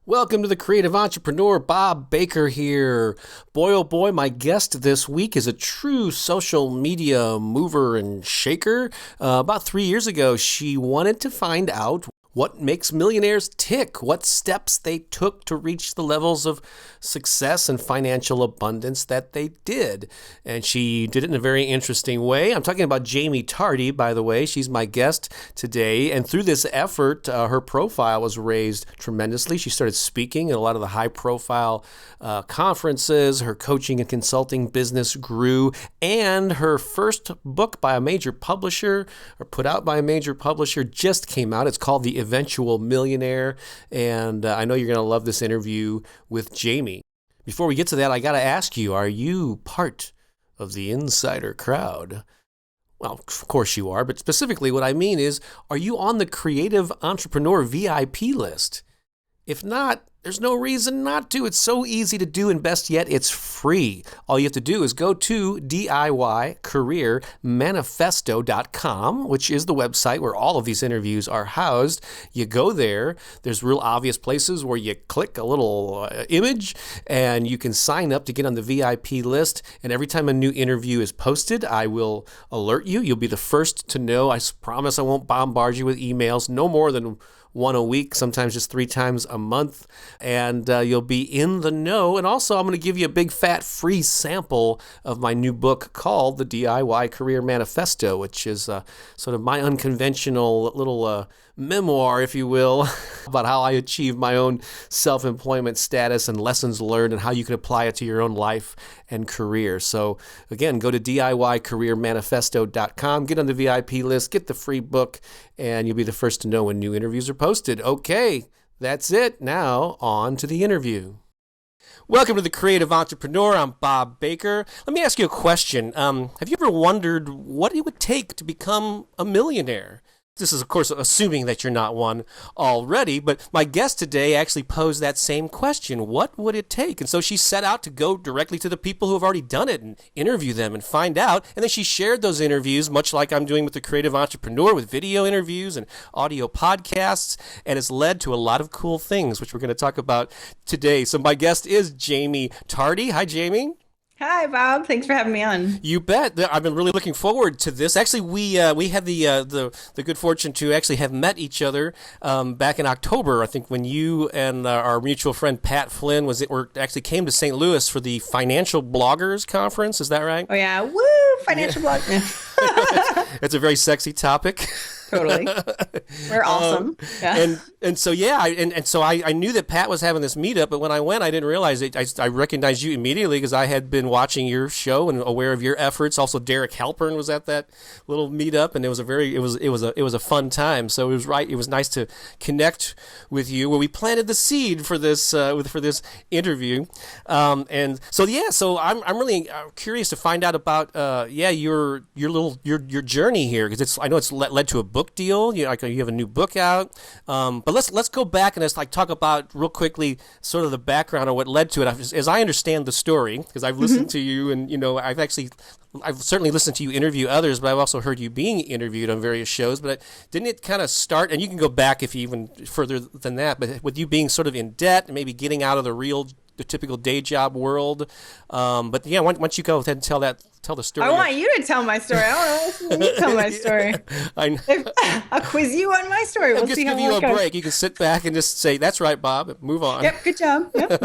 Welcome to the Creative Entrepreneur. Bob Baker here. Boy, oh boy, my guest this week is a true social media mover and shaker. About 3 years ago, she wanted to find out what makes millionaires tick, what steps they took to reach the levels of success and financial abundance that they did. And she did it in a very interesting way. I'm talking about Jaime Tardy, by the way. She's my guest today. And through this effort, her profile was raised tremendously. She started speaking at a lot of the high-profile conferences. Her coaching and consulting business grew. And her first book by a major publisher, or put out by a major publisher, just came out. It's called The Eventual Millionaire, and I know you're going to love this interview with Jaime. Before we get to that, I got to ask you, are you part of the insider crowd? Well, of course you are, but specifically what I mean is, are you on the Creative Entrepreneur VIP list? If not, there's no reason not to. It's so easy to do, and best yet, it's free. All you have to do is go to DIYcareermanifesto.com, which is the website where all of these interviews are housed. You go there. There's real obvious places where you click a little image, and you can sign up to get on the VIP list. And every time a new interview is posted, I will alert you. You'll be the first to know. I promise I won't bombard you with emails. No more than one a week, sometimes just 3 times a month, and you'll be in the know. And also, I'm going to give you a big fat free sample of my new book called The DIY Career Manifesto, which is sort of my unconventional little memoir, if you will, about how I achieved my own self-employment status and lessons learned and how you can apply it to your own life and career. So again, go to DIYcareermanifesto.com, get on the VIP list, get the free book, and you'll be the first to know when new interviews are posted. Okay, that's it. Now on to the interview. Welcome to the Creative Entrepreneur. I'm Bob Baker. Let me ask you a question. Have you ever wondered what it would take to become a millionaire? This is, of course, assuming that you're not one already, but my guest today actually posed that same question. What would it take? And so she set out to go directly to the people who have already done it and interview them and find out. And then she shared those interviews, much like I'm doing with the Creative Entrepreneur, with video interviews and audio podcasts. And it's led to a lot of cool things, which we're going to talk about today. So my guest is Jaime Tardy. Hi, Jaime. Hi, Bob. Thanks for having me on. You bet. I've been really looking forward to this. Actually, we had the good fortune to actually have met each other back in October. I think when you and our mutual friend Pat Flynn actually came to St. Louis for the Financial Bloggers Conference. Is that right? Oh yeah, woo! Financial bloggers. It's a very sexy topic. Totally. We're awesome. Yeah. And so I knew that Pat was having this meetup, but when I went, I didn't realize it. I recognized you immediately because I had been watching your show and aware of your efforts. Also, Derek Halpern was at that little meetup, and it was a fun time. So it was nice to connect with you. Where we planted the seed for this interview, so I'm really curious to find out about your journey here, because I know it's led to a book deal. You have a new book out, but let's go back and let's talk about real quickly sort of the background of what led to it. As I understand the story, because I've listened to you, and I've certainly listened to you interview others, but I've also heard you being interviewed on various shows. But didn't it kind of start, and you can go back if you even further than that, but with you being sort of in debt and maybe getting out of the typical day job world. But yeah, why don't you go ahead and tell the story. I want you to tell my story. I don't want to tell my story. I'll quiz you on my story. We'll see how it goes. I'll just give you a break. You can sit back and just say, "That's right, Bob. Move on." Yep, good job. Yep.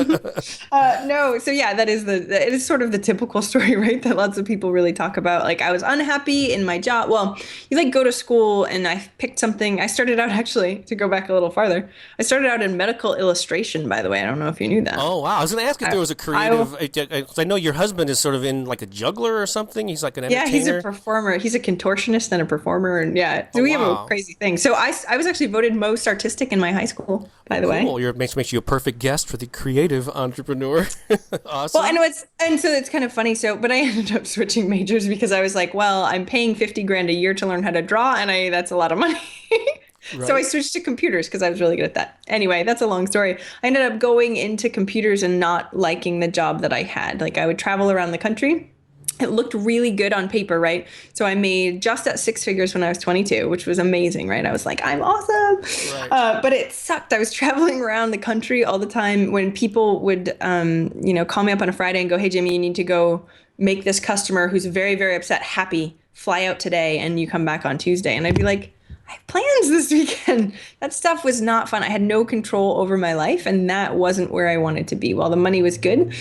No, so yeah, it is sort of the typical story, right? That lots of people really talk about. Like, I was unhappy in my job. Well, you go to school, and I picked something. I started out, actually, to go back a little farther, I started out in medical illustration, by the way. I don't know if you knew that. Oh, wow. I was going to ask if there was a creative. I know your husband is sort of in like a juggler or something. He's like an entertainer. Yeah, he's a performer. He's a contortionist and a performer. And so we have a crazy thing. So I was actually voted most artistic in my high school, by the way. Cool. Makes you a perfect guest for the Creative Entrepreneur. Awesome. Well, so it's kind of funny. But I ended up switching majors because I was like, well, I'm paying $50,000 a year to learn how to draw, and that's a lot of money. Right. So I switched to computers because I was really good at that. Anyway, that's a long story. I ended up going into computers and not liking the job that I had. Like, I would travel around the country It looked really good on paper, right? So I made just at six figures when I was 22, which was amazing, right? I was like, I'm awesome. Right. But it sucked. I was traveling around the country all the time when people would, call me up on a Friday and go, hey, Jimmy, you need to go make this customer who's very, very upset happy. Fly out today and you come back on Tuesday. And I'd be like, I have plans this weekend. That stuff was not fun. I had no control over my life, and that wasn't where I wanted to be. While the money was good,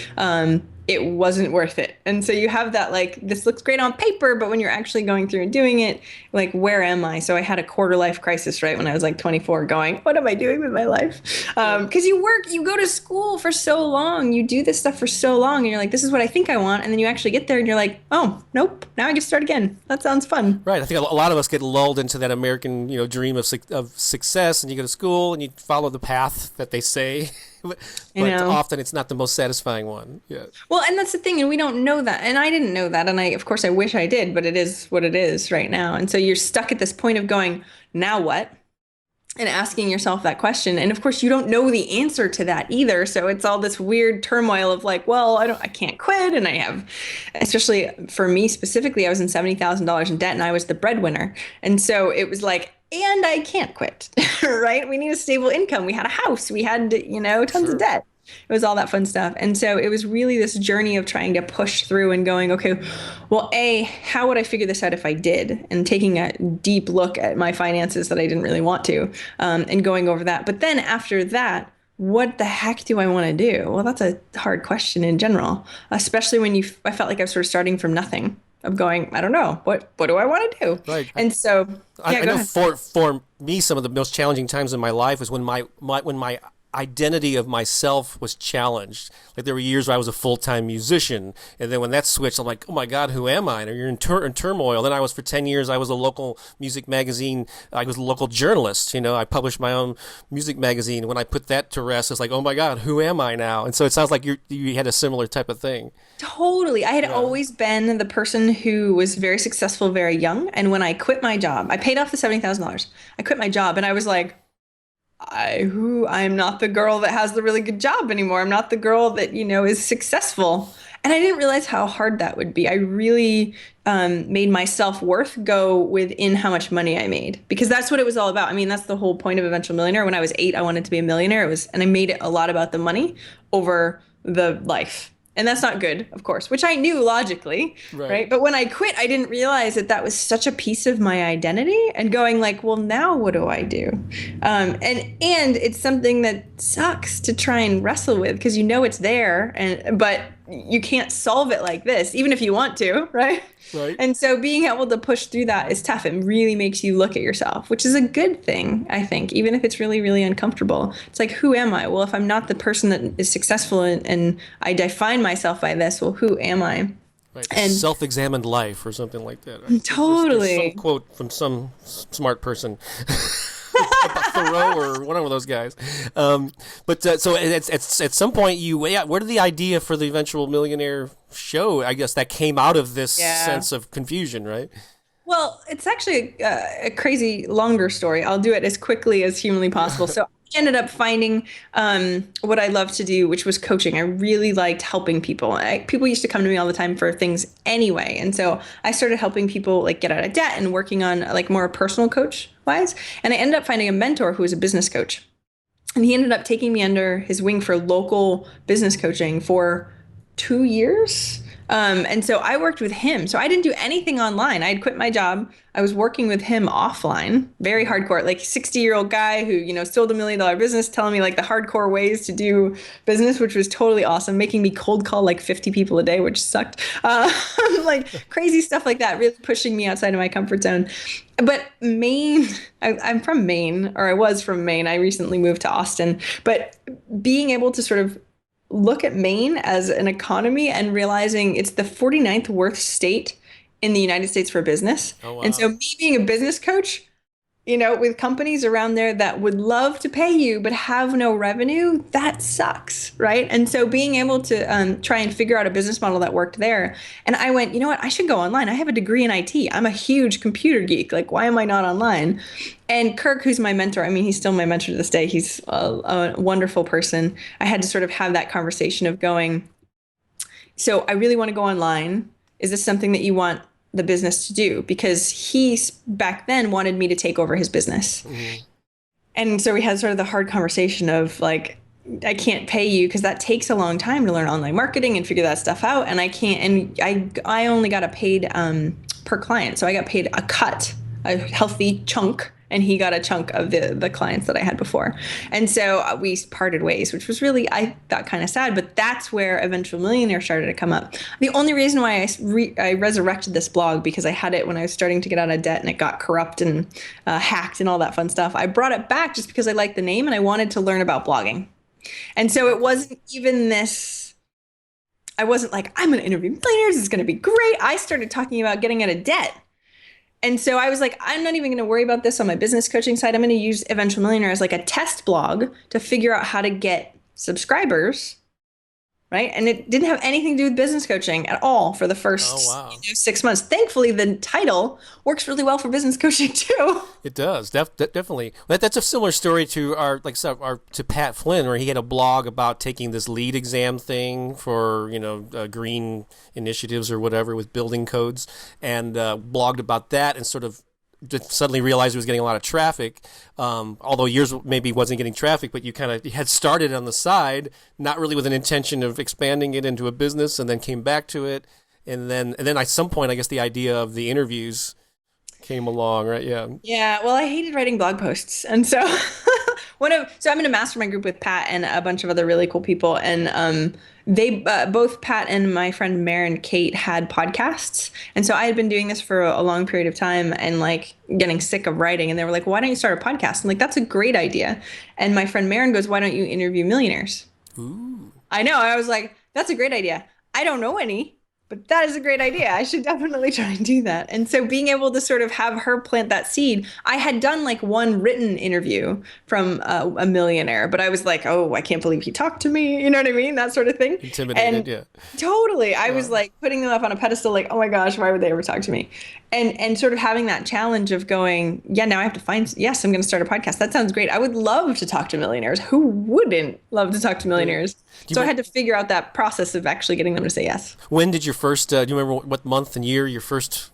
it wasn't worth it. And so you have that, like, this looks great on paper, but when you're actually going through and doing it, like, where am I? So I had a quarter life crisis, right, when I was like 24, going, what am I doing with my life? Because you go to school for so long, you do this stuff for so long, and you're like, this is what I think I want. And then you actually get there and you're like, oh, nope, now I get to start again. That sounds fun. Right. I think a lot of us get lulled into that American, dream of success, and you go to school and you follow the path that they say. But often it's not the most satisfying one. Yeah. Well, and that's the thing, and we don't know that. And I didn't know that. And of course, I wish I did, but it is what it is right now. And so you're stuck at this point of going, now what? And asking yourself that question. And of course, you don't know the answer to that either. So it's all this weird turmoil of like, well, I can't quit. And I have, especially for me specifically, I was in $70,000 in debt and I was the breadwinner. And so it was like, and I can't quit, right? We need a stable income. We had a house. We had, tons of debt. It was all that fun stuff. And so it was really this journey of trying to push through and going, okay, well, how would I figure this out if I did? And taking a deep look at my finances that I didn't really want to, and going over that. But then after that, what the heck do I want to do? Well, that's a hard question in general, especially when I felt like I was sort of starting from nothing. Of going, I don't know, what do I want to do? Right. And so, I know for me, some of the most challenging times in my life was when my identity of myself was challenged. Like there were years where I was a full-time musician, and then when that switched, I'm like, oh my God, who am I? And you're in turmoil. Then I was for 10 years, I was a local music magazine. I was a local journalist. I published my own music magazine. When I put that to rest, it's like, oh my God, who am I now? And so it sounds like you had a similar type of thing. Totally. I had always been the person who was very successful, very young. And when I quit my job, I paid off the $70,000. I quit my job and I was like, I'm not the girl that has the really good job anymore. I'm not the girl that, is successful. And I didn't realize how hard that would be. I really made my self-worth go within how much money I made, because that's what it was all about. I mean, that's the whole point of Eventual Millionaire. When I was 8, I wanted to be a millionaire. And I made it a lot about the money over the life. And that's not good, of course, which I knew logically, right? But when I quit, I didn't realize that was such a piece of my identity, and going like, well, now what do I do? And it's something that sucks to try and wrestle with, because it's there, but you can't solve it like this, even if you want to, right? Right. And so being able to push through that is tough. It really makes you look at yourself, which is a good thing, I think, even if it's really, really uncomfortable. It's like, who am I? Well, if I'm not the person that is successful and I define myself by this, well, who am I? Right. And self-examined life or something like that. Right? Totally. There's some quote from some smart person. Thoreau or one of those guys. But so at some point where did the idea for the Eventual Millionaire show, I guess, that came out of this sense of confusion, right? Well, it's actually a crazy longer story. I'll do it as quickly as humanly possible. So I ended up finding what I love to do, which was coaching. I really liked helping people. People used to come to me all the time for things anyway. And so I started helping people like get out of debt and working on like more personal coach wise. And I ended up finding a mentor who was a business coach. And he ended up taking me under his wing for local business coaching for 2 years. And so I worked with him. So I didn't do anything online. I had quit my job. I was working with him offline, very hardcore, like 60-year-old guy who, sold $1 million business, telling me like the hardcore ways to do business, which was totally awesome, making me cold call like 50 people a day, which sucked. Like crazy stuff like that, really pushing me outside of my comfort zone. But Maine, I'm from Maine, or I was from Maine. I recently moved to Austin. But being able to sort of look at Maine as an economy and realizing it's the 49th worst state in the United States for business. Oh, wow. And so me being a business coach, with companies around there that would love to pay you but have no revenue, that sucks, right? And so being able to try and figure out a business model that worked there. And I went, you know what? I should go online. I have a degree in IT. I'm a huge computer geek. Like, why am I not online? And Kirk, who's my mentor, I mean, he's still my mentor to this day. He's a wonderful person. I had to sort of have that conversation of going, so I really want to go online. is this something that you want the business to do? Because he back then wanted me to take over his business. Mm-hmm. And so we had sort of the hard conversation of like, I can't pay you because that takes a long time to learn online marketing and figure that stuff out. And I can't, and I only got a paid per client. So I got paid a healthy chunk, and he got a chunk of the clients that I had before. And so we parted ways, which was really, I thought, kind of sad. But that's where Eventual Millionaire started to come up. The only reason why I resurrected this blog, because I had it when I was starting to get out of debt and it got corrupt and hacked and all that fun stuff. I brought it back just because I liked the name and I wanted to learn about blogging. And so it wasn't even this, I wasn't like, I'm going to interview millionaires, it's going to be great. I started talking about getting out of debt. And so I was like, I'm not even going to worry about this on my business coaching side. I'm going to use Eventual Millionaire as like a test blog to figure out how to get subscribers. Right. And it didn't have anything to do with business coaching at all for the first 6 months. Thankfully, the title works really well for business coaching, too. It does. Definitely. That's a similar story to to Pat Flynn, where he had a blog about taking this LEED exam thing for, green initiatives or whatever with building codes, and blogged about that and sort of just suddenly realized he was getting a lot of traffic, although yours maybe wasn't getting traffic, but you had started on the side, not really with an intention of expanding it into a business, and then came back to it, and then at some point, I guess the idea of the interviews came along, right? Yeah. Yeah. Well, I hated writing blog posts, and so so I'm in a mastermind group with Pat and a bunch of other really cool people, and they both Pat and my friend Maren Kate had podcasts, and so I had been doing this for a long period of time and like getting sick of writing, and they were like, "Why don't you start a podcast?" I'm like, "That's a great idea." And my friend Maren goes, "Why don't you interview millionaires?" Ooh. I know. I was like, "That's a great idea. I don't know any, but that is a great idea. I should definitely try and do that." And so being able to sort of have her plant that seed, I had done like one written interview from a millionaire, but I was like, oh, I can't believe he talked to me. You know what I mean? That sort of thing. Intimidated, yeah. Totally. I was like putting them up on a pedestal, like, oh my gosh, why would they ever talk to me? And sort of having that challenge of going, yeah, now I have to find, yes, I'm going to start a podcast. That sounds great. I would love to talk to millionaires. Who wouldn't love to talk to millionaires? So I had to figure out that process of actually getting them to say yes. When did your first, do you remember what month and year your first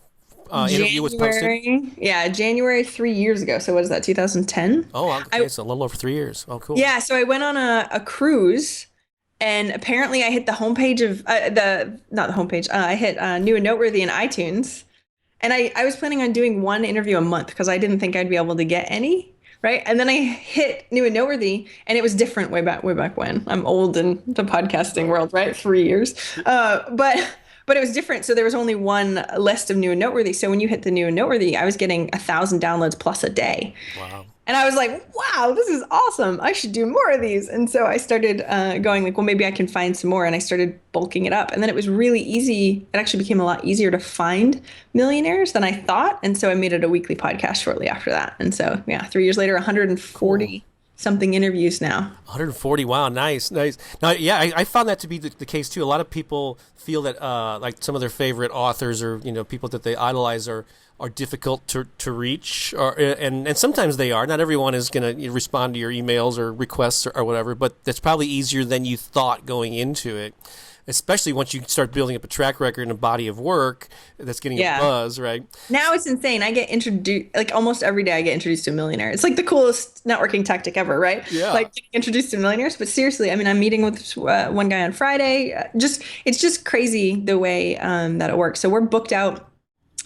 interview was posted? Yeah, January 3 years ago. So what is that, 2010? Oh, okay, so a little over 3 years. Oh, cool. Yeah, so I went on a cruise, and apparently I hit the homepage of, not the homepage, I hit New and Noteworthy in iTunes. And I was planning on doing one interview a month because I didn't think I'd be able to get any, right? And then I hit New and Noteworthy, and it was different way back when. I'm old in the podcasting world, right? 3 years. But it was different. So there was only one list of New and Noteworthy. So when you hit the New and Noteworthy, I was getting 1,000 downloads plus a day. Wow. And I was like, wow, this is awesome. I should do more of these. And so I started going like, well, maybe I can find some more. And I started bulking it up. And then it was really easy. It actually became a lot easier to find millionaires than I thought. And so I made it a weekly podcast shortly after that. And so, yeah, 3 years later, 140 something interviews now. 140. Wow. Nice. Now, yeah, I found that to be the case too. A lot of people feel that like some of their favorite authors or, people that they idolize are difficult to reach, and sometimes they are. Not everyone is going to respond to your emails or requests or whatever, but that's probably easier than you thought going into it, especially once you start building up a track record and a body of work that's getting a buzz, right? Now it's insane. I get introduced, like almost every day I get introduced to a millionaire. It's like the coolest networking tactic ever, right? Yeah. Like getting introduced to millionaires. But seriously, I mean, I'm meeting with one guy on Friday. It's just crazy the way that it works. So we're booked out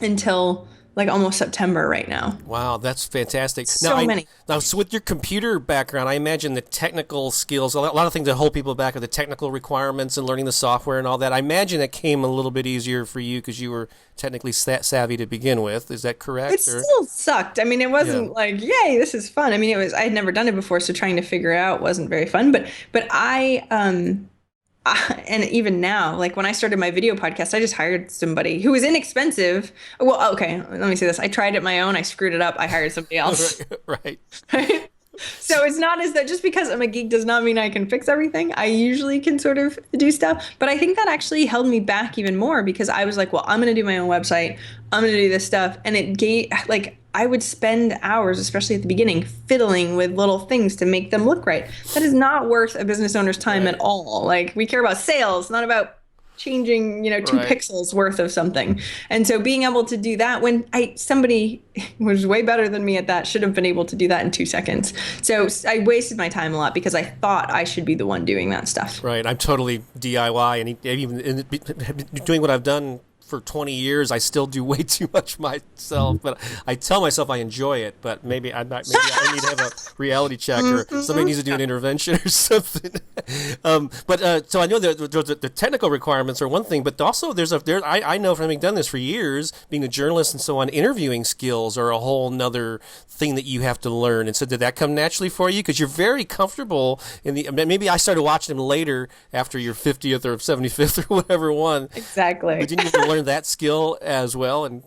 until like almost September right now. Wow, that's fantastic. So many. Now, so with your computer background, I imagine the technical skills, a lot of things that hold people back are the technical requirements and learning the software and all that. I imagine it came a little bit easier for you because you were technically savvy to begin with. Is that correct? It still sucked. I mean, it wasn't like, yay, this is fun. I mean, I had never done it before, so trying to figure it out wasn't very fun. But and even now, like when I started my video podcast, I just hired somebody who was inexpensive. Well, okay, let me say this. I tried it my own. I screwed it up. I hired somebody else. Right. So it's not as that just because I'm a geek does not mean I can fix everything. I usually can sort of do stuff. But I think that actually held me back even more because I was like, well, I'm going to do my own website. I'm going to do this stuff. And it gave like I would spend hours, especially at the beginning, fiddling with little things to make them look right. That is not worth a business owner's time at all. Like we care about sales, not about changing, two Right. pixels worth of something. And so being able to do that when somebody was way better than me at that should have been able to do that in 2 seconds. So I wasted my time a lot because I thought I should be the one doing that stuff. Right. I'm totally DIY, and even doing what I've done for 20 years, I still do way too much myself. But I tell myself I enjoy it. But maybe maybe I need to have a reality check, or somebody needs to do an intervention or something. So I know the technical requirements are one thing, but also I know from having done this for years, being a journalist and so on, interviewing skills are a whole nother thing that you have to learn. And so did that come naturally for you? Because you're very comfortable maybe I started watching them later after your 50th or 75th or whatever one. Exactly. But didn't you have to learn that skill as well, and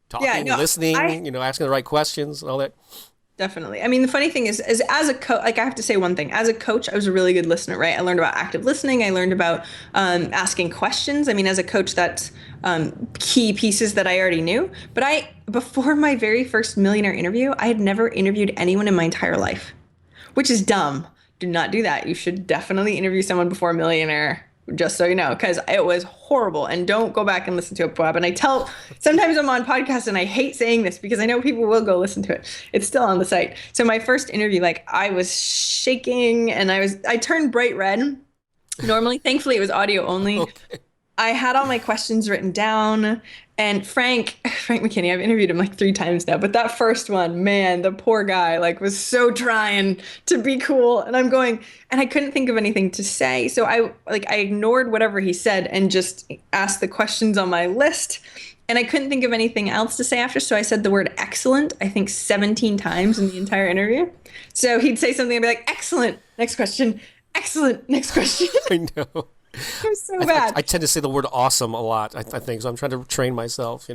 talking, listening, asking the right questions and all that? Definitely. I mean, the funny thing is as a coach, like I have to say one thing, as a coach, I was a really good listener, right? I learned about active listening. I learned about asking questions. I mean, as a coach, that's key pieces that I already knew. But before my very first millionaire interview, I had never interviewed anyone in my entire life, which is dumb. Do not do that. You should definitely interview someone before a millionaire, just so you know, because it was horrible. And don't go back and listen to it, Bob. And sometimes I'm on podcasts and I hate saying this because I know people will go listen to it. It's still on the site. So my first interview, like I was shaking and I turned bright red. Normally, thankfully, it was audio only. Okay. I had all my questions written down, and Frank McKinney, I've interviewed him like 3 times now, but that first one, man, the poor guy was so trying to be cool, and I couldn't think of anything to say. So I ignored whatever he said and just asked the questions on my list, and I couldn't think of anything else to say after. So I said the word excellent, I think 17 times in the entire interview. So he'd say something and be like, excellent, next question, excellent, next question. I know. It was so bad. I tend to say the word awesome a lot, I think, so I'm trying to train myself,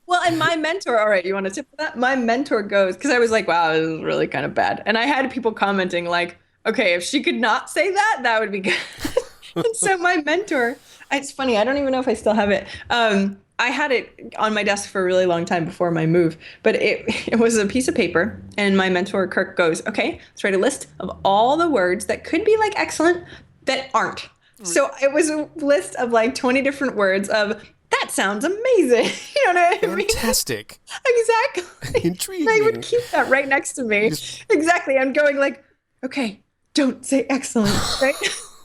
Well, and my mentor, all right, you want a tip for that? My mentor goes, because I was like, wow, this is really kind of bad. And I had people commenting like, okay, if she could not say that, that would be good. And so my mentor, it's funny, I don't even know if I still have it. I had it on my desk for a really long time before my move, but it was a piece of paper, and my mentor, Kirk, goes, okay, let's write a list of all the words that could be like excellent that aren't. So it was a list of like 20 different words of, that sounds amazing. You know what I mean? Fantastic. Exactly. Intriguing. I would keep that right next to me. Exactly. I'm going like, okay, don't say excellent, right?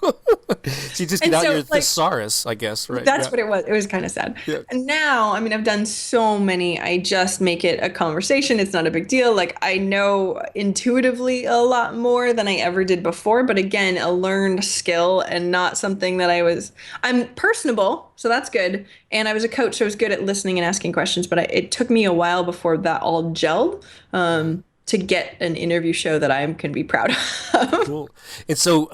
So you just get out your thesaurus, I guess, right? That's what it was. It was kind of sad. Yeah. And now, I mean, I've done so many. I just make it a conversation. It's not a big deal. Like, I know intuitively a lot more than I ever did before. But again, a learned skill and not something that I'm personable. So that's good. And I was a coach, so I was good at listening and asking questions. But it took me a while before that all gelled. To get an interview show that I can be proud of. Cool. And so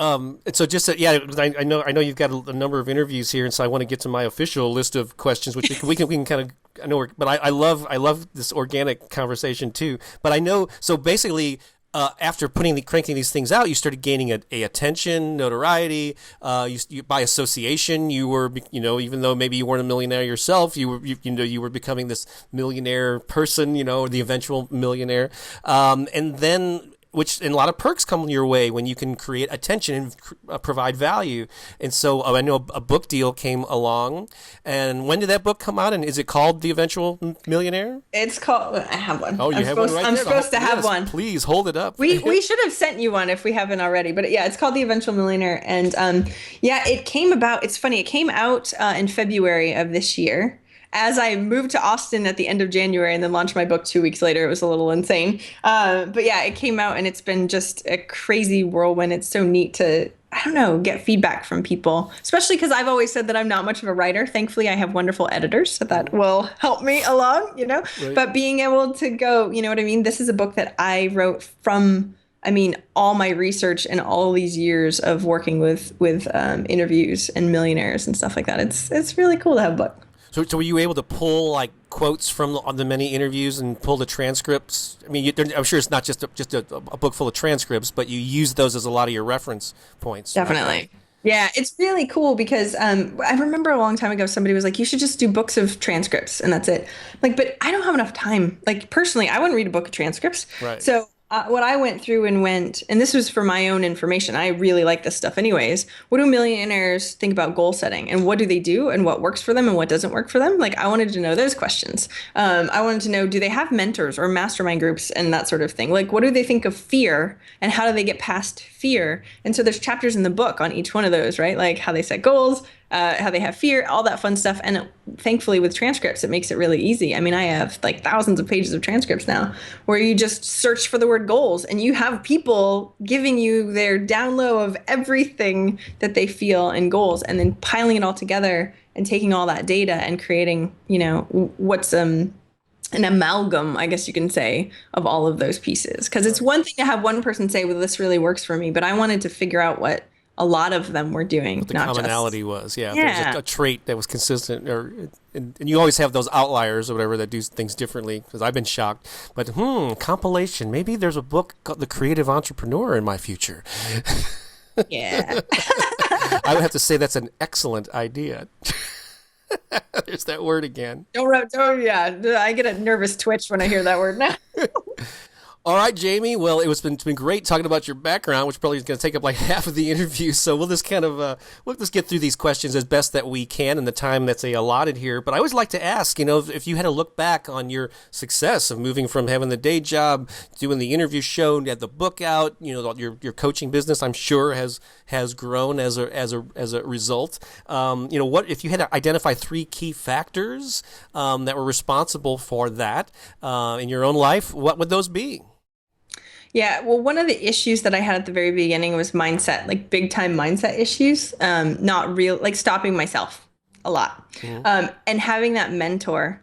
just I know you've got a number of interviews here, and so I want to get to my official list of questions, which we can kind of, I know, but I love this organic conversation too. But I know, so basically, after cranking these things out, you started gaining a attention, notoriety. You by association, you were, even though maybe you weren't a millionaire yourself, you were becoming this millionaire person, the eventual millionaire. And then, and a lot of perks come your way when you can create attention and provide value. And so I know a book deal came along. And when did that book come out? And is it called The Eventual Millionaire? It's called, I have one. Oh, you have one right there? I'm supposed to have one. Please hold it up. We should have sent you one if we haven't already. But yeah, it's called The Eventual Millionaire. And it came about, it's funny, it came out in February of this year. As I moved to Austin at the end of January and then launched my book 2 weeks later. It was a little insane. But yeah, it came out and it's been just a crazy whirlwind. It's so neat to, I don't know, get feedback from people, especially because I've always said that I'm not much of a writer. Thankfully, I have wonderful editors that will help me along, Right. But being able to go, you know what I mean? This is a book that I wrote from, all my research and all these years of working with interviews and millionaires and stuff like that. It's really cool to have a book. So were you able to pull like quotes from on the many interviews and pull the transcripts? I'm sure it's not just a book full of transcripts, but you use those as a lot of your reference points. Definitely. Right? Yeah, it's really cool because I remember a long time ago somebody was like, you should just do books of transcripts and that's it. Like, but I don't have enough time. Like personally, I wouldn't read a book of transcripts. Right. So what I went through and and this was for my own information. I really like this stuff anyways. What do millionaires think about goal setting, and what do they do, and what works for them and what doesn't work for them? Like, I wanted to know those questions. I wanted to know, do they have mentors or mastermind groups and that sort of thing? Like, what do they think of fear, and how do they get past fear? And so there's chapters in the book on each one of those, right? Like how they set goals, how they have fear, all that fun stuff. And thankfully with transcripts, it makes it really easy. I mean, I have like thousands of pages of transcripts now where you just search for the word goals and you have people giving you their down low of everything that they feel in goals, and then piling it all together and taking all that data and creating, what's an amalgam, I guess you can say, of all of those pieces. Because it's one thing to have one person say, well, this really works for me, but I wanted to figure out what a lot of them were doing. What the commonality was, yeah. There's a trait that was consistent, and you always have those outliers or whatever that do things differently, because I've been shocked. But, compilation, maybe there's a book called The Creative Entrepreneur in my future. Yeah. I would have to say that's an excellent idea. There's that word again. Yeah. I get a nervous twitch when I hear that word now. All right, Jaime. Well, it's been great talking about your background, which probably is going to take up like half of the interview. So we'll just kind of we'll just get through these questions as best that we can in the time that's allotted here. But I always like to ask, if you had to look back on your success of moving from having the day job, doing the interview show, you had the book out, your coaching business, I'm sure has grown as a result. What if you had to identify 3 key factors that were responsible for that in your own life? What would those be? Yeah, well, one of the issues that I had at the very beginning was mindset, like big time mindset issues, not real, like stopping myself a lot. Mm-hmm. And having that mentor.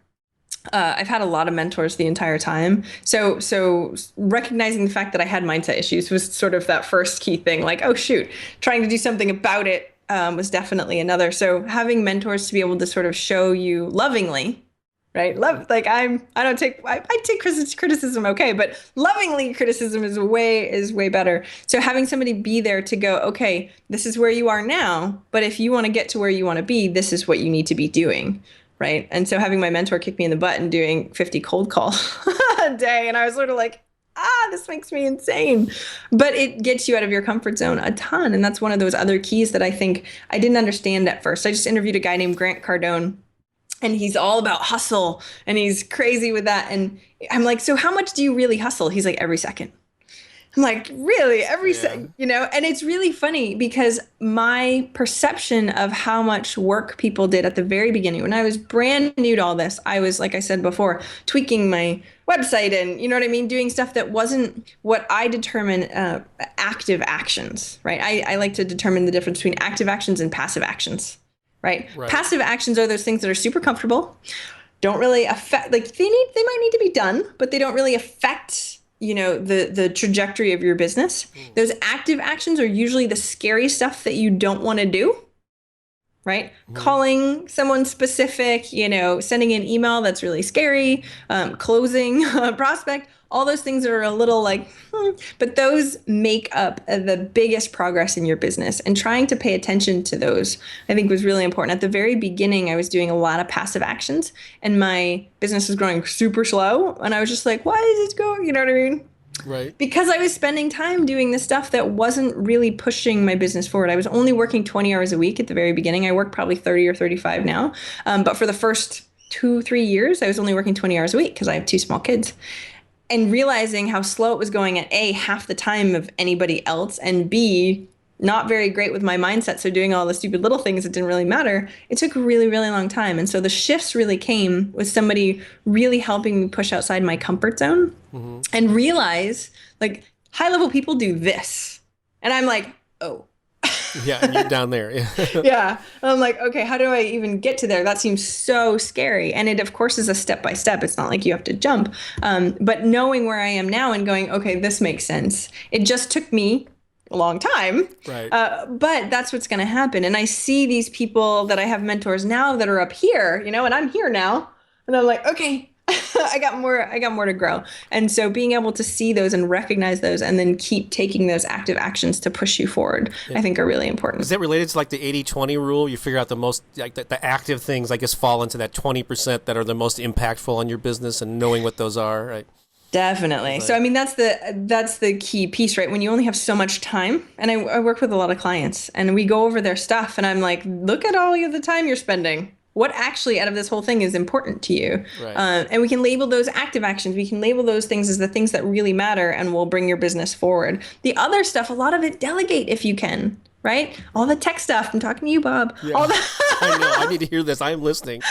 I've had a lot of mentors the entire time. So recognizing the fact that I had mindset issues was sort of that first key thing, like, oh, shoot, trying to do something about it was definitely another. So having mentors to be able to sort of show you lovingly, right? I take criticism, okay, but lovingly criticism is way better. So having somebody be there to go, okay, this is where you are now, but if you want to get to where you want to be, this is what you need to be doing, right? And so having my mentor kick me in the butt and doing 50 cold calls a day, and I was sort of like, this makes me insane. But it gets you out of your comfort zone a ton, and that's one of those other keys that I think I didn't understand at first. I just interviewed a guy named Grant Cardone, and he's all about hustle, and he's crazy with that. And I'm like, so how much do you really hustle? He's like, every second. I'm like, really? Every second, And it's really funny because my perception of how much work people did at the very beginning, when I was brand new to all this, I was, like I said before, tweaking my website and, doing stuff that wasn't what I determine active actions, right? I like to determine the difference between active actions and passive actions. Right? Passive actions are those things that are super comfortable, don't really affect, like they might need to be done, but they don't really affect, the trajectory of your business. Those active actions are usually the scary stuff that you don't want to do, right? Calling someone specific, sending an email that's really scary, closing a prospect, all those things are a little like, but those make up the biggest progress in your business. And trying to pay attention to those, I think, was really important. At the very beginning, I was doing a lot of passive actions, and my business was growing super slow. And I was just like, why is it going? You know what I mean? Right. Because I was spending time doing the stuff that wasn't really pushing my business forward. I was only working 20 hours a week at the very beginning. I work probably 30 or 35 now. But for the first 2-3 years, I was only working 20 hours a week because I have 2 small kids. And realizing how slow it was going at A, half the time of anybody else, and B, not very great with my mindset. So doing all the stupid little things that didn't really matter, it took a really, really long time. And so the shifts really came with somebody really helping me push outside my comfort zone and realize, like, high level people do this. And I'm like, oh. Yeah, and you're down there. Yeah. And I'm like, okay, how do I even get to there? That seems so scary. And it, of course, is a step by step. It's not like you have to jump. But knowing where I am now and going, okay, this makes sense. It just took me a long time. Right. But that's what's going to happen. And I see these people that I have mentors now that are up here, and I'm here now. And I'm like, okay, I got more to grow. And so being able to see those and recognize those and then keep taking those active actions to push you forward, I think are really important. Is that related to like the 80-20 rule? You figure out the most, like the active things, I guess, fall into that 20% that are the most impactful on your business and knowing what those are, right? Definitely. So, I mean, that's the key piece, right? When you only have so much time, and I work with a lot of clients, and we go over their stuff, and I'm like, look at all of the time you're spending. What actually out of this whole thing is important to you? Right. And we can label those active actions. We can label those things as the things that really matter and will bring your business forward. The other stuff, a lot of it, delegate if you can. Right? All the tech stuff. I'm talking to you, Bob. Yeah. All I know. I need to hear this. I am listening.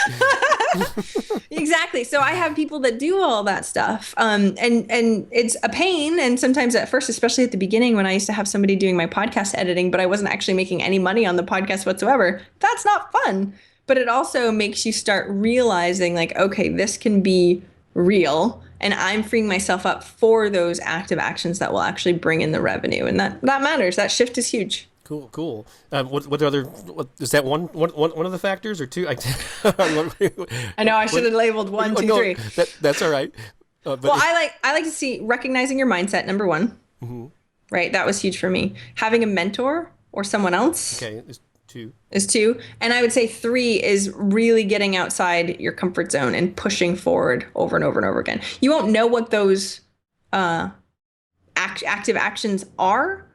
Exactly. So I have people that do all that stuff. And it's a pain. And sometimes at first, especially at the beginning, when I used to have somebody doing my podcast editing, but I wasn't actually making any money on the podcast whatsoever, that's not fun. But it also makes you start realizing like, okay, this can be real. And I'm freeing myself up for those active actions that will actually bring in the revenue. And that matters. That shift is huge. Cool. What other? Is that one of the factors or two? I know I should have labeled one, two, three. That's all right. Well, I like to see recognizing your mindset. Number one, right? That was huge for me. Having a mentor or someone else. Okay, two. Is two, and I would say three is really getting outside your comfort zone and pushing forward over and over and over again. You won't know what those active actions are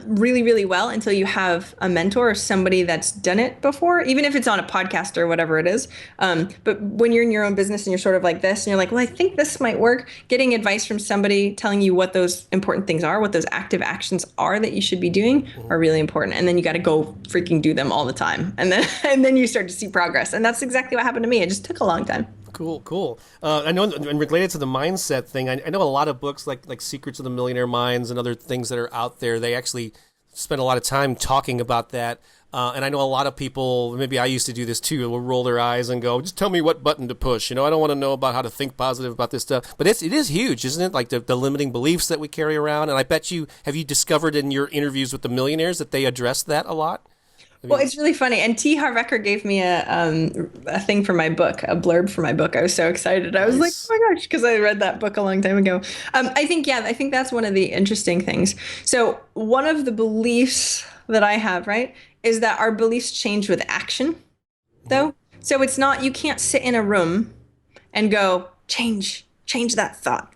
really, really well until you have a mentor or somebody that's done it before, even if it's on a podcast or whatever it is. But when you're in your own business and you're sort of like this and you're like, well, I think this might work, getting advice from somebody telling you what those important things are, what those active actions are that you should be doing are really important. And then you got to go freaking do them all the time. And then you start to see progress. And that's exactly what happened to me. It just took a long time. Cool. I know, and related to the mindset thing, I know a lot of books like Secrets of the Millionaire Minds and other things that are out there. They actually spend a lot of time talking about that. And I know a lot of people, maybe I used to do this too, will roll their eyes and go, just tell me what button to push. I don't want to know about how to think positive about this stuff. But it is huge, isn't it? Like the limiting beliefs that we carry around. And I bet have you discovered in your interviews with the millionaires that they address that a lot? Well, it's really funny. And T. Harv Eker gave me a thing for my book, a blurb for my book. I was so excited. I was like, oh my gosh, because I read that book a long time ago. I think that's one of the interesting things. So one of the beliefs that I have, right, is that our beliefs change with action, though. So it's not, you can't sit in a room and go, change that thought.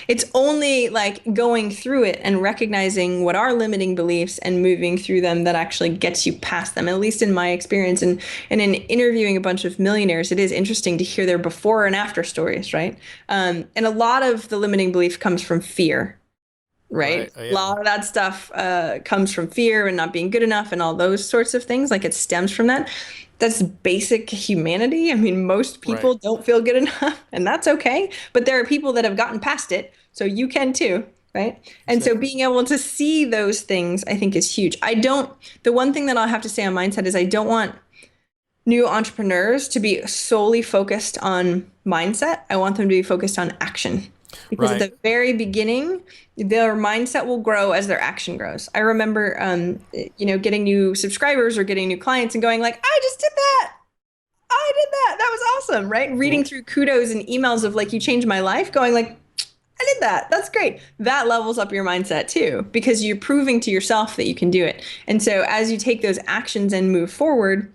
It's only like going through it and recognizing what are limiting beliefs and moving through them that actually gets you past them, at least in my experience. And in interviewing a bunch of millionaires, it is interesting to hear their before and after stories, right? And a lot of the limiting belief comes from fear, right? Yeah. A lot of that stuff comes from fear and not being good enough and all those sorts of things. Like it stems from that. That's basic humanity. I mean, most people don't feel good enough, and that's okay. But there are people that have gotten past it, so you can too, right? And so being able to see those things, I think, is huge. The one thing that I'll have to say on mindset is I don't want new entrepreneurs to be solely focused on mindset. I want them to be focused on action. Because at the very beginning, their mindset will grow as their action grows. I remember, getting new subscribers or getting new clients and going like, I just did that. I did that. That was awesome, right? Reading through kudos and emails of like, you changed my life, going like, I did that. That's great. That levels up your mindset too, because you're proving to yourself that you can do it. And so as you take those actions and move forward,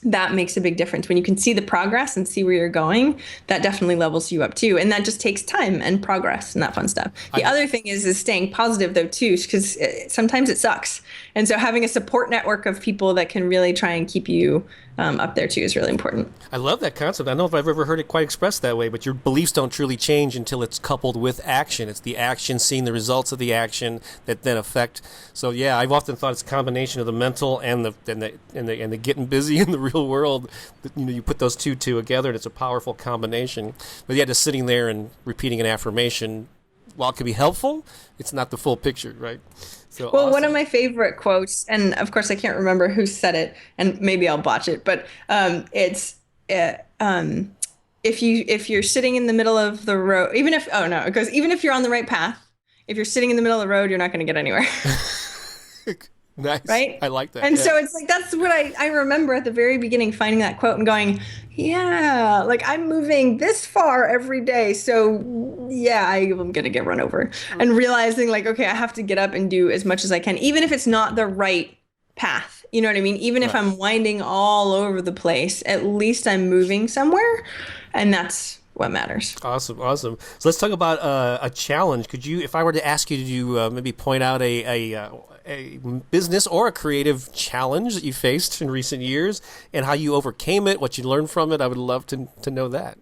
that makes a big difference. When you can see the progress and see where you're going, that definitely levels you up too. And that just takes time and progress and that fun stuff. The other thing is staying positive though too, because sometimes it sucks. And so having a support network of people that can really try and keep you up there too is really important. I love that concept. I don't know if I've ever heard it quite expressed that way, but your beliefs don't truly change until it's coupled with action. It's the action, seeing the results of the action that then affect. So yeah, I've often thought it's a combination of the mental and the getting busy in the real world. You put those two together, and it's a powerful combination. But yeah, just sitting there and repeating an affirmation, while it can be helpful, it's not the full picture, right? So well, awesome. One of my favorite quotes, and of course I can't remember who said it, and maybe I'll botch it, but it's if you're sitting in the middle of the road, even if you're on the right path, if you're sitting in the middle of the road, you're not going to get anywhere. Nice. Right? I like that. And so it's like, that's what I remember at the very beginning, finding that quote and going, yeah, like I'm moving this far every day. So yeah, I'm going to get run over. And realizing like, okay, I have to get up and do as much as I can, even if it's not the right path. You know what I mean? Even if I'm winding all over the place, at least I'm moving somewhere. And that's what matters. Awesome. So let's talk about a challenge. Could you, if I were to ask you to maybe point out a business or a creative challenge that you faced in recent years and how you overcame it, what you learned from it, I would love to know that.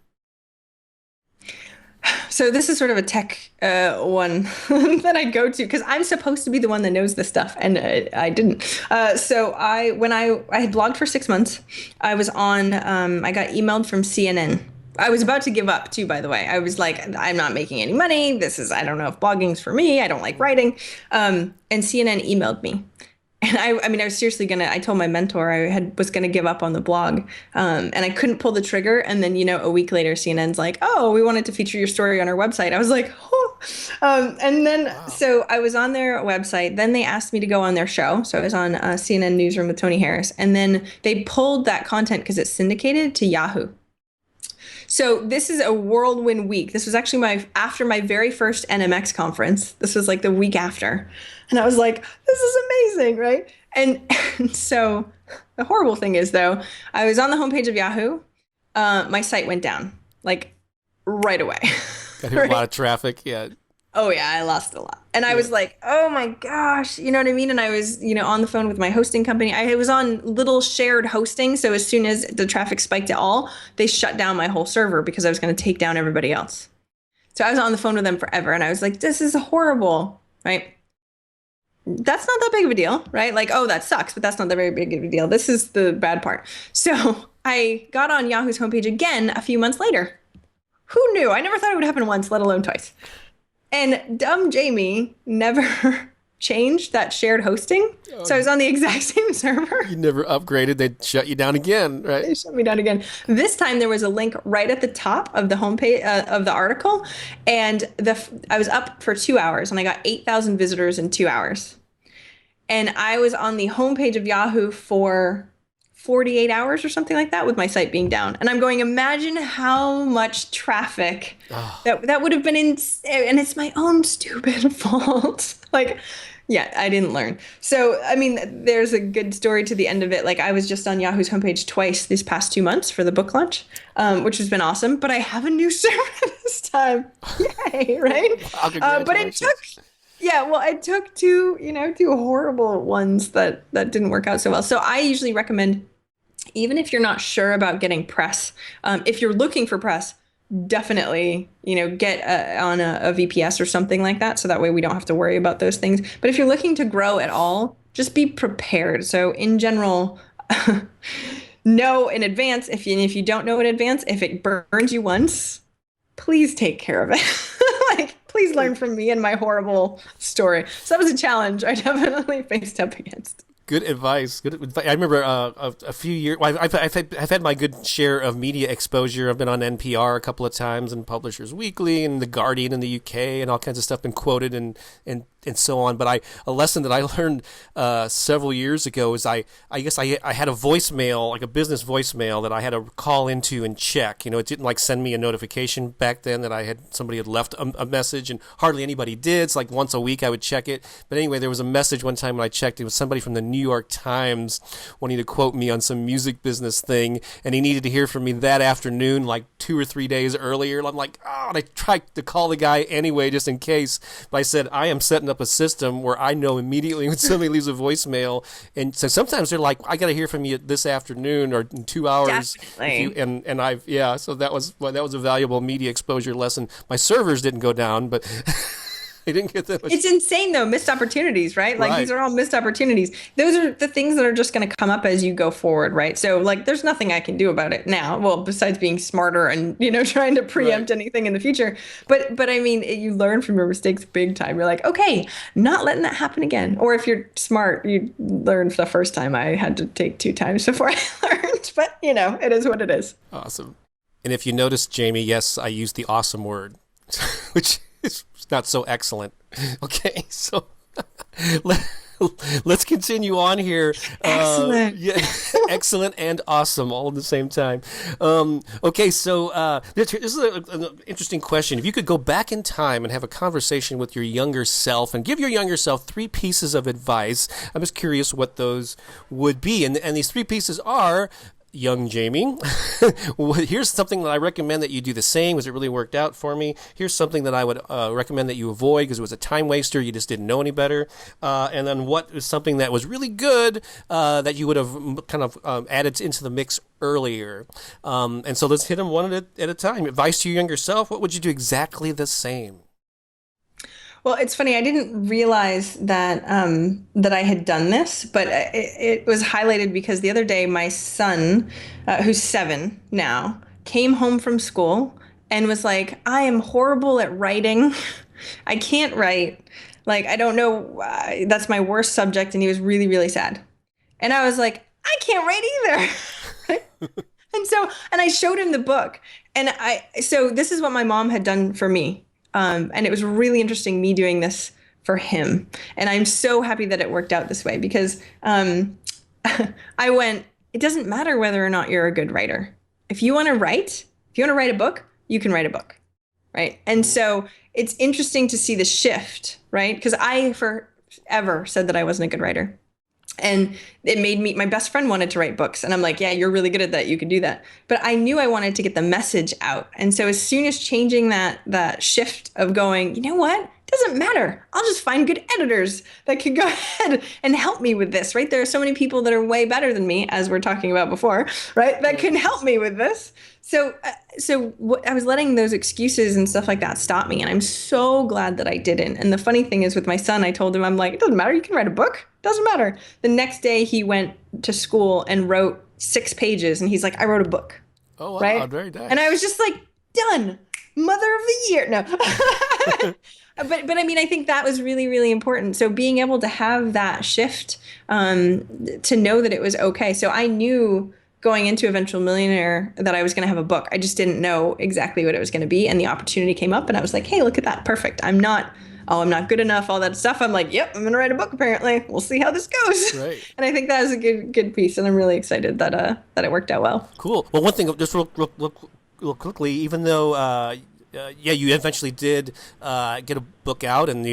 So this is sort of a tech one that I go to because I'm supposed to be the one that knows this stuff, and I didn't. When I had blogged for 6 months, I was on. I got emailed from CNN. I was about to give up too, by the way. I was like, I'm not making any money. I don't know if blogging's for me. I don't like writing. And CNN emailed me. And I was seriously I told my mentor was gonna give up on the blog, and I couldn't pull the trigger. And then, a week later, CNN's like, "Oh, we wanted to feature your story on our website." I was like, "Oh," and then wow. So I was on their website. Then they asked me to go on their show. So I was on CNN Newsroom with Tony Harris, and then they pulled that content because it's syndicated to Yahoo. So this is a whirlwind week. This was actually after my very first NMX conference. This was like the week after. And I was like, this is amazing, right? And so the horrible thing is, though, I was on the homepage of Yahoo. My site went down, like, right away. Got right? A lot of traffic, yeah. Oh, yeah, I lost a lot. And I was like, oh, my gosh, you know what I mean? And I was, on the phone with my hosting company. I was on little shared hosting. So as soon as the traffic spiked at all, they shut down my whole server because I was going to take down everybody else. So I was on the phone with them forever. And I was like, this is horrible, right? That's not that big of a deal, right? Like, oh, that sucks, but that's not that very big of a deal. This is the bad part. So I got on Yahoo's homepage again a few months later. Who knew? I never thought it would happen once, let alone twice. And dumb Jamie never changed that shared hosting. So I was on the exact same server. You never upgraded. They'd shut you down again, right? They shut me down again. This time there was a link right at the top of the homepage of the article. And I was up for 2 hours and I got 8,000 visitors in 2 hours. And I was on the homepage of Yahoo for 48 hours or something like that with my site being down. And I'm going, imagine how much traffic that would have been in, and it's my own stupid fault. Like, yeah, I didn't learn. So, I mean, there's a good story to the end of it. Like, I was just on Yahoo's homepage twice these past 2 months for the book launch, which has been awesome. But I have a new server this time. Yay, right? But it took two horrible ones that didn't work out so well. So I usually recommend, even if you're not sure about getting press, if you're looking for press, definitely, get on a VPS or something like that. So that way we don't have to worry about those things. But if you're looking to grow at all, just be prepared. So in general, know in advance. If you don't know in advance, if it burns you once, please take care of it. Please learn from me and my horrible story. So that was a challenge I definitely faced up against. Good advice. I remember a few years. Well, I've had my good share of media exposure. I've been on NPR a couple of times and Publishers Weekly and The Guardian in the UK and all kinds of stuff. Been quoted and so on. But a lesson that I learned several years ago is I guess I had a voicemail, like a business voicemail, that I had to call into and check. It didn't send me a notification back then that somebody had left a message, and hardly anybody did. It's like once a week I would check it. But anyway, there was a message one time when I checked. It was somebody from the New York Times wanting to quote me on some music business thing, and he needed to hear from me that afternoon, like 2 or 3 days earlier. And I'm like, and I tried to call the guy anyway, just in case. But I said, I am setting up a system where I know immediately when somebody leaves a voicemail. And so sometimes they're like, I got to hear from you this afternoon or in 2 hours. Definitely. So that was a valuable media exposure lesson. My servers didn't go down, but I didn't get that much. It's insane, though. Missed opportunities, right? Like, these are all missed opportunities. Those are the things that are just going to come up as you go forward, right? So, there's nothing I can do about it now. Well, besides being smarter and, trying to preempt anything in the future. But I mean, you learn from your mistakes big time. You're like, okay, not letting that happen again. Or if you're smart, you learn the first time. I had to take 2 times before I learned. But, it is what it is. Awesome. And if you notice, Jamie, yes, I used the awesome word, which is not so excellent. Okay, so let's continue on here. Excellent. Excellent and awesome all at the same time. Okay, so this is an interesting question. If you could go back in time and have a conversation with your younger self and give your younger self 3 pieces of advice, I'm just curious what those would be. And these 3 pieces are, young Jamie, here's something that I recommend that you do the same because it really worked out for me. Here's something that I would recommend that you avoid because it was a time waster. You just didn't know any better. And then what is something that was really good that you would have kind of added into the mix earlier. And so let's hit them one at a time. Advice to your younger self, what would you do exactly the same? Well, it's funny. I didn't realize that that I had done this, but it was highlighted because the other day my son, who's 7 now, came home from school and was like, "I am horrible at writing. I can't write. Like, I don't know. That's my worst subject." And he was really, really sad. And I was like, "I can't write either." And I showed him the book. So this is what my mom had done for me. And it was really interesting me doing this for him. And I'm so happy that it worked out this way because I went, it doesn't matter whether or not you're a good writer. If you want to write a book, you can write a book, right? And so it's interesting to see the shift, right? Because I forever said that I wasn't a good writer. And it made me, my best friend wanted to write books. And I'm like, yeah, you're really good at that. You can do that. But I knew I wanted to get the message out. And so as soon as changing that shift of going, you know what? It doesn't matter. I'll just find good editors that can go ahead and help me with this, right? There are so many people that are way better than me, as we're talking about before, right? That can help me with this. So I was letting those excuses and stuff like that stop me. And I'm so glad that I didn't. And the funny thing is with my son, I told him, I'm like, it doesn't matter. You can write a book. Doesn't matter. The next day he went to school and wrote 6 pages. And he's like, I wrote a book. Oh, wow. Right? Very nice. And I was just like, done. Mother of the year. No. But I mean, I think that was really, really important. So being able to have that shift, to know that it was okay. So I knew going into Eventual Millionaire that I was going to have a book. I just didn't know exactly what it was going to be. And the opportunity came up and I was like, hey, look at that. Perfect. I'm not good enough, all that stuff. I'm like, yep, I'm going to write a book apparently. We'll see how this goes. Right. And I think that was a good piece. And I'm really excited that it worked out well. Cool. Well, one thing, just real quickly, even though, you eventually did get a book out, and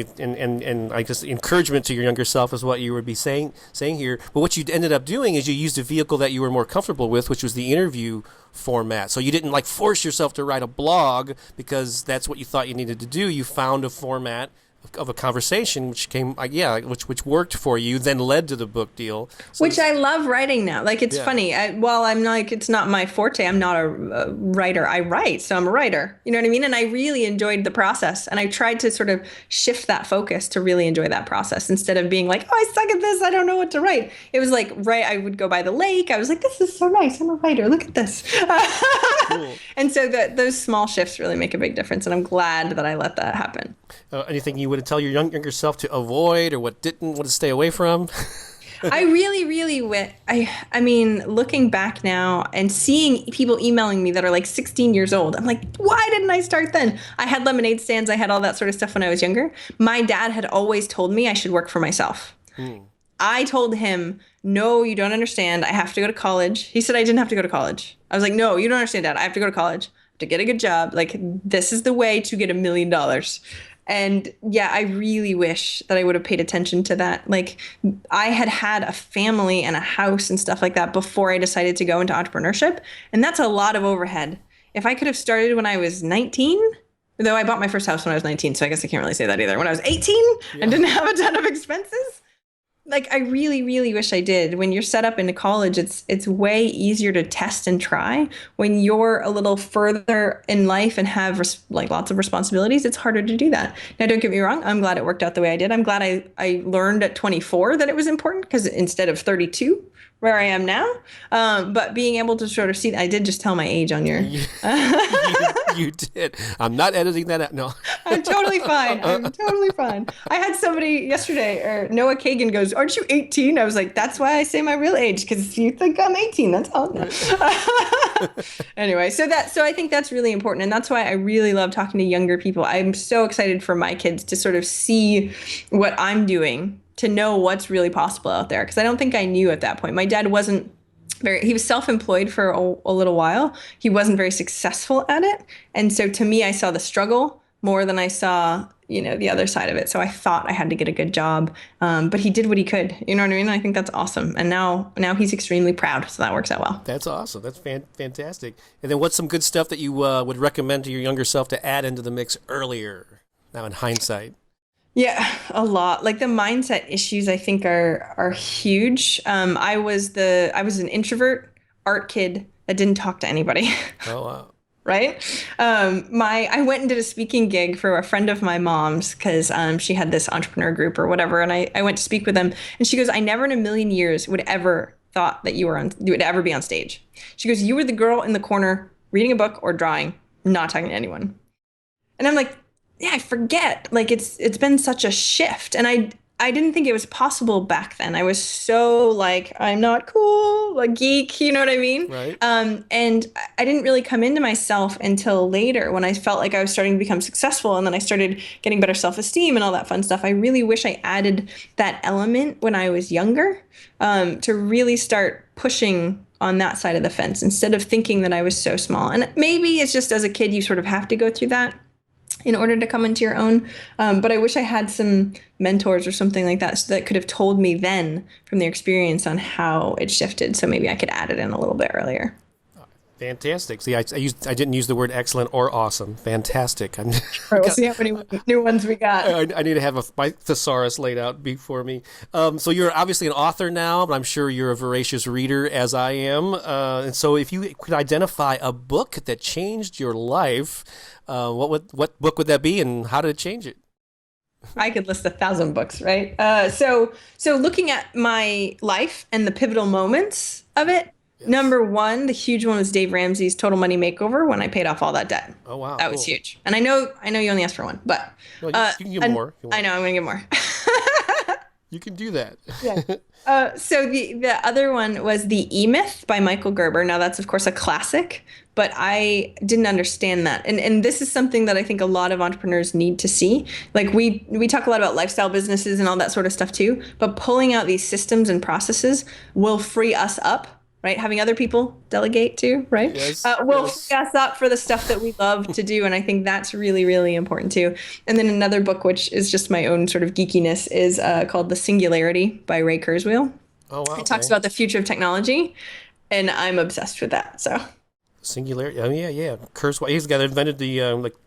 I guess encouragement to your younger self is what you would be saying here. But what you ended up doing is you used a vehicle that you were more comfortable with, which was the interview format. So you didn't like force yourself to write a blog because that's what you thought you needed to do. You found a format of a conversation which came which worked for you, then led to the book deal, which I love writing now. Like, it's funny, while I'm like, it's not my forte, I'm not a writer. I write, so I'm a writer, you know what I mean? And I really enjoyed the process, and I tried to sort of shift that focus to really enjoy that process instead of being like, oh, I suck at this, I don't know what to write. It was like, I would go by the lake, I was like, this is so nice, I'm a writer, look at this. Cool. And so those small shifts really make a big difference, and I'm glad that I let that happen. Anything you would tell your younger self to avoid, or what to stay away from? I really, really I mean, looking back now and seeing people emailing me that are like 16 years old, I'm like, why didn't I start then? I had lemonade stands. I had all that sort of stuff when I was younger. My dad had always told me I should work for myself. I told him, no, you don't understand. I have to go to college. He said I didn't have to go to college. I was like, no, you don't understand, Dad. I have to go to college to get a good job. Like, this is the way to get $1 million. And yeah, I really wish that I would have paid attention to that. Like, I had a family and a house and stuff like that before I decided to go into entrepreneurship. And that's a lot of overhead. If I could have started when I was 19, though I bought my first house when I was 19, so I guess I can't really say that either. When I was 18 and didn't have a ton of expenses. Like, I really, really wish I did. When you're set up into college, it's way easier to test and try. When you're a little further in life and have lots of responsibilities, it's harder to do that. Now, don't get me wrong. I'm glad it worked out the way I did. I'm glad I learned at 24 that it was important, because instead of 32, where I am now. But being able to sort of see, I did just tell my age on your... You did. I'm not editing that out. No. I'm totally fine. I had somebody yesterday, or Noah Kagan goes, aren't you 18? I was like, that's why I say my real age, because you think I'm 18. That's all. Anyway, so I think that's really important. And that's why I really love talking to younger people. I'm so excited for my kids to sort of see what I'm doing, to know what's really possible out there. Because I don't think I knew at that point. My dad wasn't he was self-employed for a little while. He wasn't very successful at it. And so to me, I saw the struggle more than I saw, the other side of it. So I thought I had to get a good job. But he did what he could. You know what I mean? I think that's awesome. And now he's extremely proud. So that works out well. That's awesome. That's fantastic. And then what's some good stuff that you would recommend to your younger self to add into the mix earlier, now in hindsight? Yeah, a lot. Like the mindset issues, I think are huge. I was an introvert art kid that didn't talk to anybody. Oh, wow. Right? I went and did a speaking gig for a friend of my mom's because she had this entrepreneur group or whatever, and I went to speak with them, and she goes, "I never in a million years would ever thought that you would ever be on stage." She goes, "You were the girl in the corner reading a book or drawing, not talking to anyone." And I'm like, yeah, I forget. Like it's been such a shift, and I didn't think it was possible back then. I was so like, I'm not cool, a geek, you know what I mean? Right. And I didn't really come into myself until later when I felt like I was starting to become successful, and then I started getting better self-esteem and all that fun stuff. I really wish I added that element when I was younger, to really start pushing on that side of the fence instead of thinking that I was so small. And maybe it's just as a kid, you sort of have to go through that in order to come into your own. But I wish I had some mentors or something like that so that could have told me then from their experience on how it shifted. So maybe I could add it in a little bit earlier. Fantastic. See, I didn't use the word excellent or awesome. Fantastic. All right, we'll see how many new ones we got. I need to have my thesaurus laid out before me. So you're obviously an author now, but I'm sure you're a voracious reader, as I am. And so if you could identify a book that changed your life, what book would that be, and how did it change it? I could list 1,000 books, right? So looking at my life and the pivotal moments of it. Yes. Number one, the huge one was Dave Ramsey's Total Money Makeover when I paid off all that debt. Oh, wow. That was huge. And I know you only asked for one, but well, you can get more. I know, I'm going to get more. You can do that. Yeah. So the other one was The E-Myth by Michael Gerber. Now that's of course a classic, but I didn't understand that. And this is something that I think a lot of entrepreneurs need to see. Like we talk a lot about lifestyle businesses and all that sort of stuff too, but pulling out these systems and processes will free us up. Right? Having other people delegate to, right? Yes, will free us up for the stuff that we love to do. And I think that's really, really important too. And then another book, which is just my own sort of geekiness, is called The Singularity by Ray Kurzweil. Oh, wow. It talks about the future of technology, and I'm obsessed with that. So. Singularity. Oh, yeah. Kurzweil. He's the guy that invented the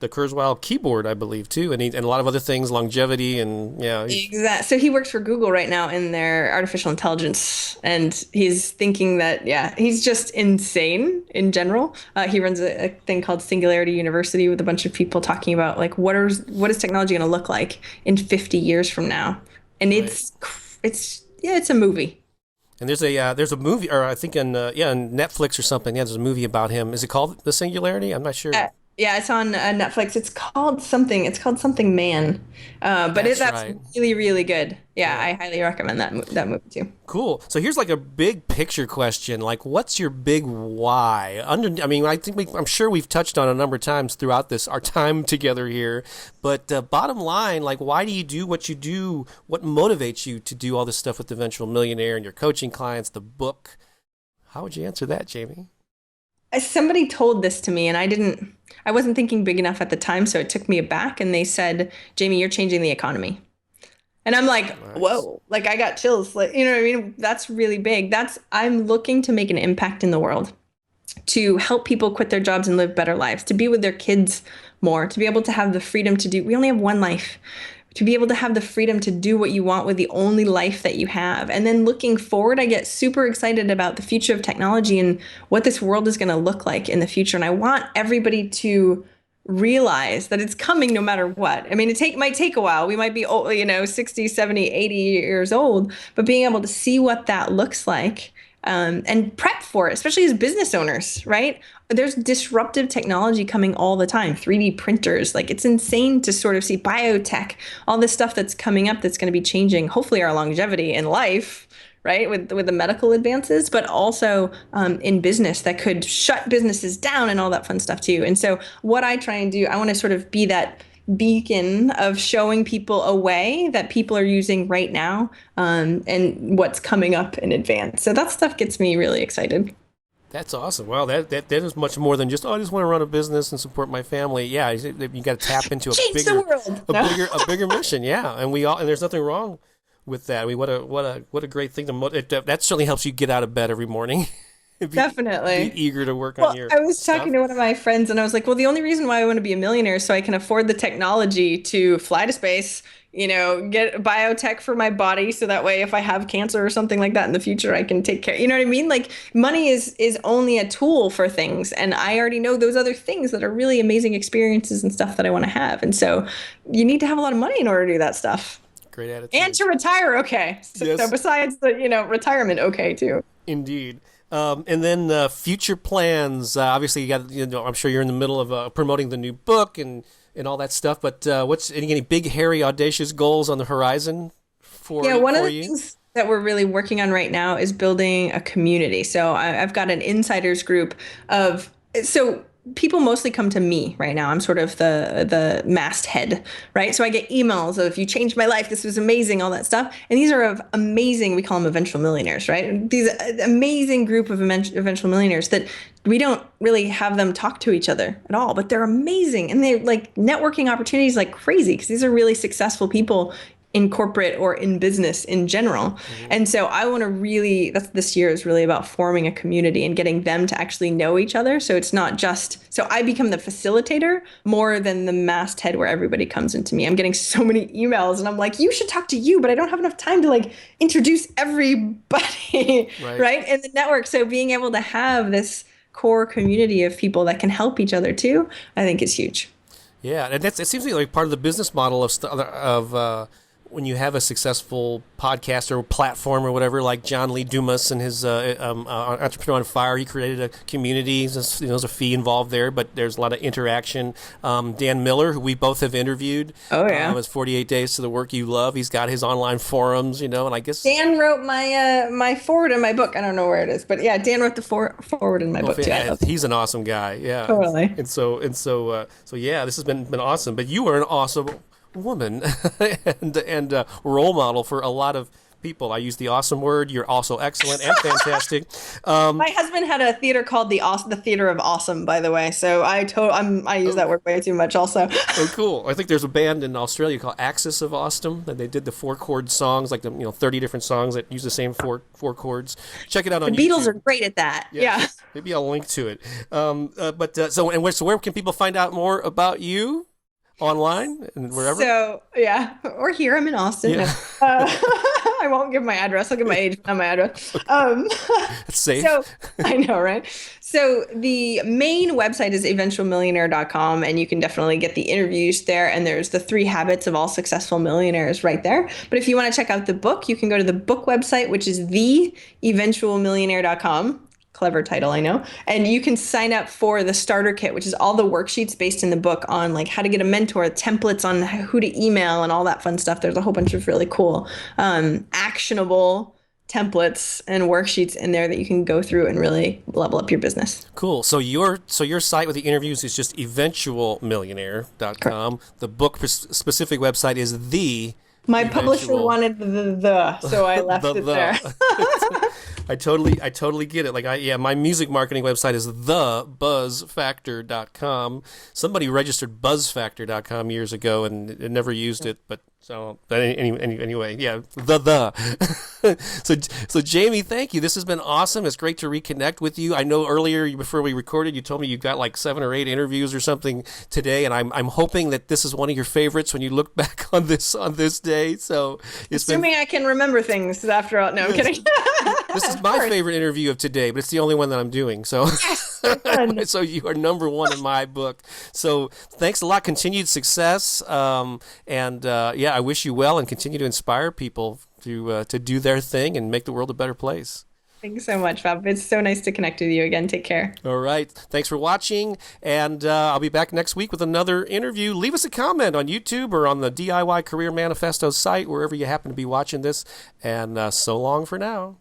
Kurzweil keyboard, I believe, too, and a lot of other things, longevity, and yeah. Exactly. So he works for Google right now in their artificial intelligence, and he's thinking that he's just insane in general. He runs a thing called Singularity University with a bunch of people talking about like what is technology going to look like in 50 years from now, and it's a movie. And there's a movie, or I think on Netflix or something. Yeah, there's a movie about him. Is it called The Singularity? I'm not sure. Yeah, it's on Netflix. It's called something Man. But that's right. Really, really good. Yeah, I highly recommend that movie too. Cool. So here's like a big picture question. Like, what's your big why? I'm sure we've touched on a number of times throughout our time together here. But bottom line, like, why do you do what you do? What motivates you to do all this stuff with Eventual Millionaire and your coaching clients, the book? How would you answer that, Jaime? Somebody told this to me, and I wasn't thinking big enough at the time, so it took me aback. And they said, "Jaime, you're changing the economy." And I'm like, nice. Whoa, like I got chills. Like, you know what I mean? That's really big. I'm looking to make an impact in the world, to help people quit their jobs and live better lives, to be with their kids more, to be able to have the freedom to do. We only have one life. To be able to have the freedom to do what you want with the only life that you have. And then looking forward, I get super excited about the future of technology and what this world is going to look like in the future. And I want everybody to realize that it's coming no matter what. I mean, might take a while. We might be old, 60, 70, 80 years old, but being able to see what that looks like and prep for it, especially as business owners, right? There's disruptive technology coming all the time, 3D printers. Like, it's insane to sort of see biotech, all this stuff that's coming up that's going to be changing, hopefully, our longevity in life, right? With the medical advances, but also in business that could shut businesses down and all that fun stuff too. And so what I try and do, I want to sort of be that beacon of showing people a way that people are using right now and what's coming up in advance. So that stuff gets me really excited. That's awesome. Wow, that is much more than just, oh, I just want to run a business and support my family. Yeah, you got to tap into Change the world. a bigger mission. Yeah, and there's nothing wrong with that. I mean, what a great thing that certainly helps you get out of bed every morning. Definitely. Be eager to work on your I was stuff. talking to one of my friends and I was like, well, the only reason why I want to be a millionaire is so I can afford the technology to fly to space, get biotech for my body. So that way, if I have cancer or something like that in the future, I can take care. You know what I mean? Like money is only a tool for things. And I already know those other things that are really amazing experiences and stuff that I want to have. And so you need to have a lot of money in order to do that stuff. Great attitude. And to retire, okay. Yes. So besides the, retirement, okay, too. Indeed. And then future plans. Obviously, you got. I'm sure you're in the middle of promoting the new book and all that stuff. But what's any big, hairy, audacious goals on the horizon for you? Yeah, one of the things that we're really working on right now is building a community. So I've got an insiders group of people mostly come to me right now. I'm sort of the masthead, right? So I get emails of, you changed my life, this was amazing, all that stuff. And these are of amazing, we call them eventual millionaires, right? These amazing group of eventual millionaires that we don't really have them talk to each other at all, but they're amazing. And they're like networking opportunities like crazy because these are really successful people in corporate or in business in general. Mm-hmm. And so I want to this year is really about forming a community and getting them to actually know each other. So it's not just, so I become the facilitator more than the masthead where everybody comes into me. I'm getting so many emails and I'm like, you should talk to you, but I don't have enough time to like introduce everybody, right? In the network. So being able to have this core community of people that can help each other too, I think is huge. Yeah. And it seems like part of the business model of when you have a successful podcast or platform or whatever, like John Lee Dumas and his Entrepreneur on Fire, he created a community. There's a fee involved there, but there's a lot of interaction. Dan Miller, who we both have interviewed, was 48 Days to the Work You Love. He's got his online forums, and I guess Dan wrote my forward in my book. I don't know where it is, but yeah, Dan wrote the forward in my book too. Yeah, he's an awesome guy. Yeah, totally. And so yeah, this has been awesome. But you are an awesome woman and role model for a lot of people. I use the awesome word. You're also excellent and fantastic. My husband had a theater called the Theater of Awesome, by the way. So I use that word way too much also. Oh, cool. I think there's a band in Australia called Axis of Awesome, and they did the 4-chord songs, like 30 different songs that use the same four chords. Check it out on YouTube. The Beatles are great at that. Yeah. Maybe I'll link to it. So where can people find out more about you? Online and wherever? So, yeah. Or here. I'm in Austin. Yeah. I won't give my address. I'll give my age, not my address. It's safe. So, I know, right? So the main website is eventualmillionaire.com, and you can definitely get the interviews there. And there's the 3 habits of all successful millionaires right there. But if you want to check out the book, you can go to the book website, which is theeventualmillionaire.com. Clever title, I know. And you can sign up for the starter kit, which is all the worksheets based in the book on like how to get a mentor, templates on who to email and all that fun stuff. There's a whole bunch of really cool actionable templates and worksheets in there that you can go through and really level up your business. Cool. So your site with the interviews is just eventualmillionaire.com. Correct. The book specific website is the My publisher wanted so I left it there. I totally get it. My music marketing website is thebuzzfactor.com. Somebody registered buzzfactor.com years ago and never used it, but anyway, yeah, So Jaime, thank you. This has been awesome. It's great to reconnect with you. I know earlier before we recorded, you told me you got like 7 or 8 interviews or something today, and I'm hoping that this is one of your favorites when you look back on this day. So assuming I can remember things after all. No, I'm kidding. This is my favorite interview of today, but it's the only one that I'm doing. So, so you are number 1 in my book. So thanks a lot. Continued success. I wish you well and continue to inspire people to do their thing and make the world a better place. Thanks so much, Bob. It's so nice to connect with you again. Take care. All right. Thanks for watching. And I'll be back next week with another interview. Leave us a comment on YouTube or on the DIY Career Manifesto site, wherever you happen to be watching this. And so long for now.